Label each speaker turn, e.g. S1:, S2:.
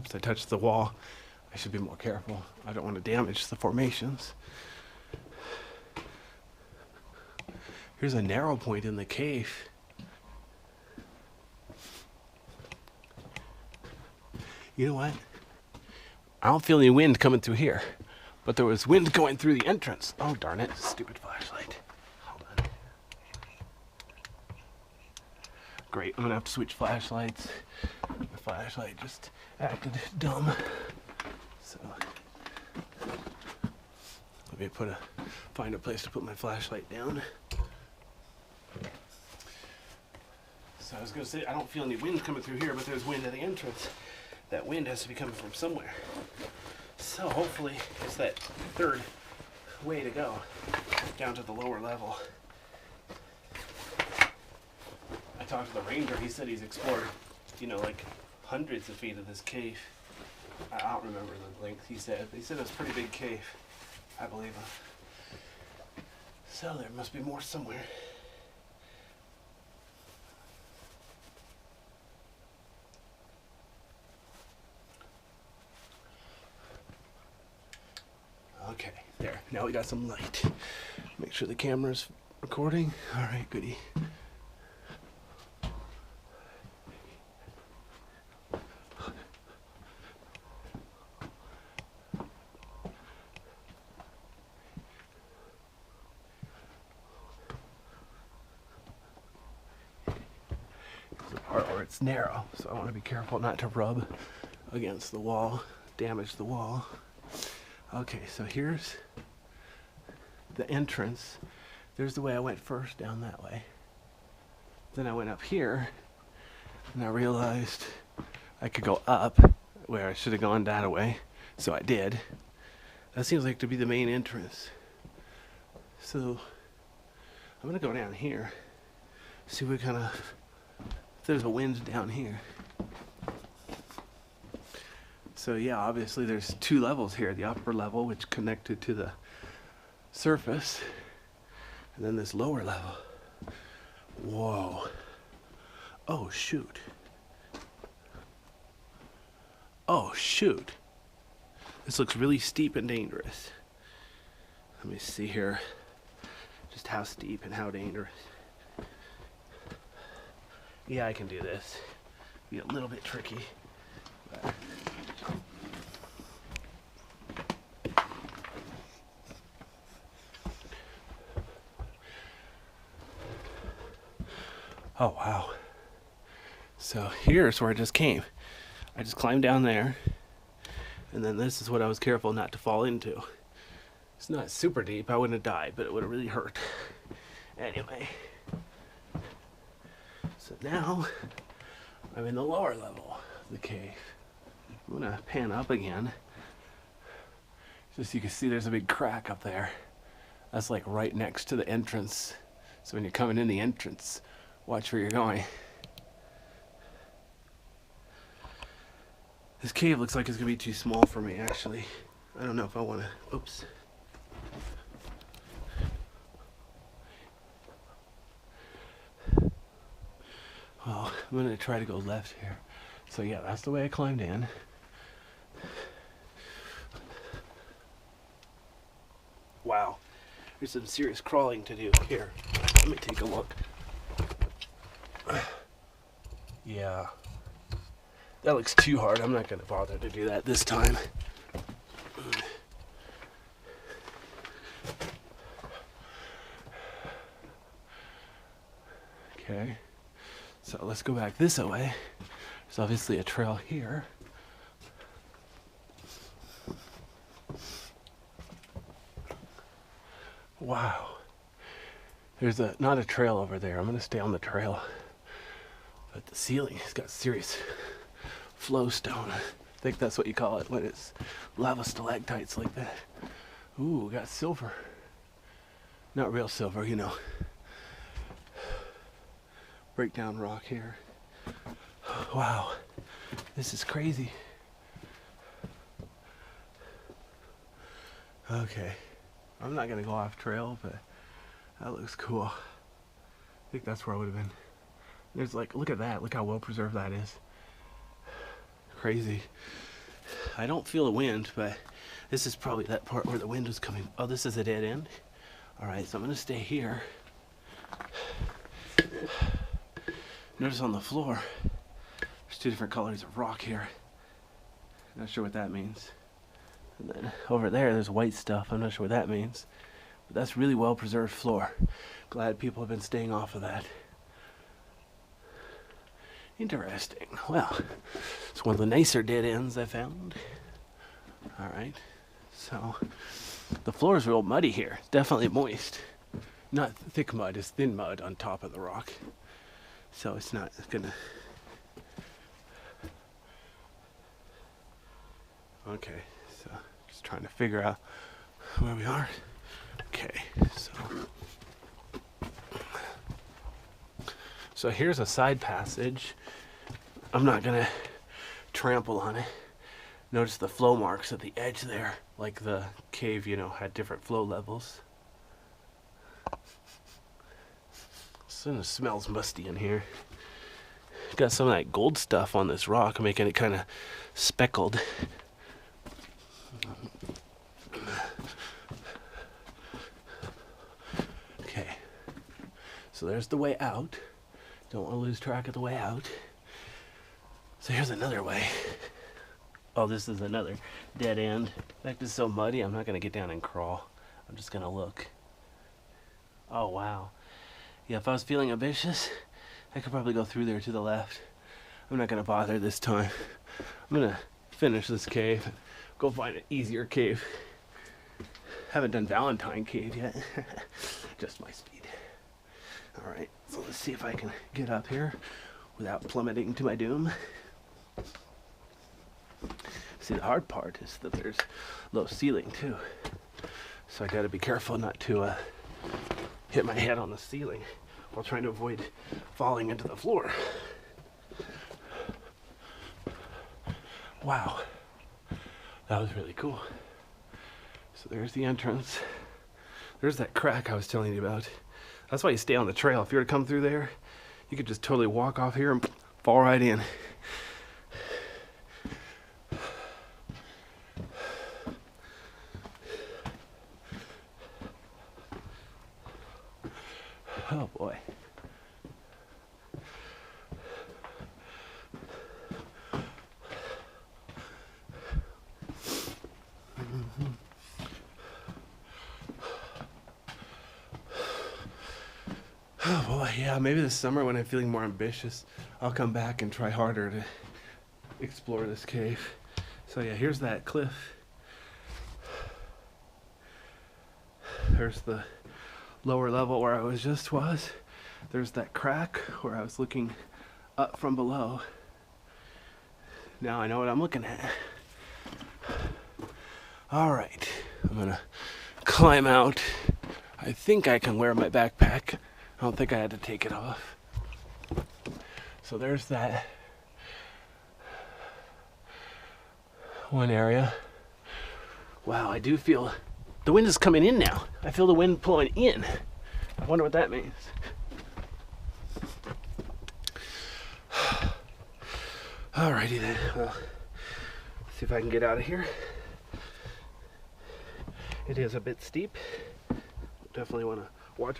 S1: Oops, I touched the wall. I should be more careful. I don't want to damage the formations. Here's a narrow point in the cave. You know what? I don't feel any wind coming through here, but there was wind going through the entrance. Oh, darn it. Stupid flashlight. Hold on. Great. I'm going to have to switch flashlights. The flashlight just acted dumb. So let me find a place to put my flashlight down. So I was going to say, I don't feel any wind coming through here, but there's wind at the entrance. That wind has to be coming from somewhere. So hopefully it's that third way to go, down to the lower level. I talked to the ranger, he said he's explored, like hundreds of feet of this cave. I don't remember the length he said, but he said it was a pretty big cave. I believe him. So there must be more somewhere. Okay, there. Now we got some light. Make sure the camera's recording. All right, goody. There's a part where it's narrow, so I want to be careful not to rub against the wall, damage the wall. Okay, so here's the entrance. There's the way I went first, down that way. Then I went up here, and I realized I could go up, where I should have gone that way, so I did. That seems like to be the main entrance. So I'm gonna go down here, see what kind of, if there's a wind down here. So yeah, obviously there's two levels here. The upper level, which connected to the surface, and then this lower level. Whoa. Oh, shoot. Oh, shoot. This looks really steep and dangerous. Let me see here just how steep and how dangerous. Yeah, I can do this. Be a little bit tricky, but oh, wow. So here's where I just came. I just climbed down there, and then this is what I was careful not to fall into. It's not super deep. I wouldn't have died, but it would have really hurt. Anyway. So now I'm in the lower level of the cave. I'm going to pan up again. Just so you can see there's a big crack up there. That's like right next to the entrance. So when you're coming in the entrance, watch where you're going. This cave looks like it's gonna be too small for me, actually. I don't know if I wanna, oops. Well, I'm gonna try to go left here. So yeah, that's the way I climbed in. Wow, there's some serious crawling to do here. Let me take a look. Yeah, that looks too hard. I'm not going to bother to do that this time. Okay, so let's go back this way. There's obviously a trail here. Wow. There's not a trail over there. I'm going to stay on the trail. But the ceiling has got serious flowstone. I think that's what you call it when it's lava stalactites like that. Ooh, got silver. Not real silver, you know. Breakdown rock here. Wow, this is crazy. Okay, I'm not gonna go off trail, but that looks cool. I think that's where I would have been. There's like, look at that, look how well preserved that is. Crazy. I don't feel the wind, but this is probably that part where the wind was coming. Oh, this is a dead end. All right, so I'm gonna stay here. Notice on the floor, there's two different colors of rock here. Not sure what that means. And then over there's white stuff. I'm not sure what that means. But that's really well preserved floor. Glad people have been staying off of that. Interesting. Well, it's one of the nicer dead ends I found. Alright, so the floor is real muddy here. It's definitely moist. Not thick mud, it's thin mud on top of the rock. So it's not gonna... Okay, so just trying to figure out where we are. Okay, so here's a side passage. I'm not gonna trample on it. Notice the flow marks at the edge there, like the cave, you know, had different flow levels. It smells musty in here. Got some of that gold stuff on this rock, making it kind of speckled. Okay, so there's the way out. Don't want to lose track of the way out. So here's another way. Oh, this is another dead end. In fact, it's so muddy, I'm not going to get down and crawl. I'm just going to look. Oh, wow. Yeah, if I was feeling ambitious, I could probably go through there to the left. I'm not going to bother this time. I'm going to finish this cave and go find an easier cave. Haven't done Valentine Cave yet. Just my speed. Alright, so let's see if I can get up here without plummeting to my doom. See, the hard part is that there's low ceiling too. So I gotta be careful not to hit my head on the ceiling while trying to avoid falling into the floor. Wow, that was really cool. So there's the entrance. There's that crack I was telling you about. That's why you stay on the trail. If you were to come through there, you could just totally walk off here and fall right in. Oh boy. Oh boy, yeah, maybe this summer when I'm feeling more ambitious, I'll come back and try harder to explore this cave. So yeah, here's that cliff. There's the lower level where I was. There's that crack where I was looking up from below. Now I know what I'm looking at. Alright, I'm gonna climb out. I think I can wear my backpack. I don't think I had to take it off. So there's that one area. Wow, I do feel the wind is coming in now. I feel the wind pulling in. I wonder what that means. Alrighty then. Well, let's see if I can get out of here. It is a bit steep. Definitely want to watch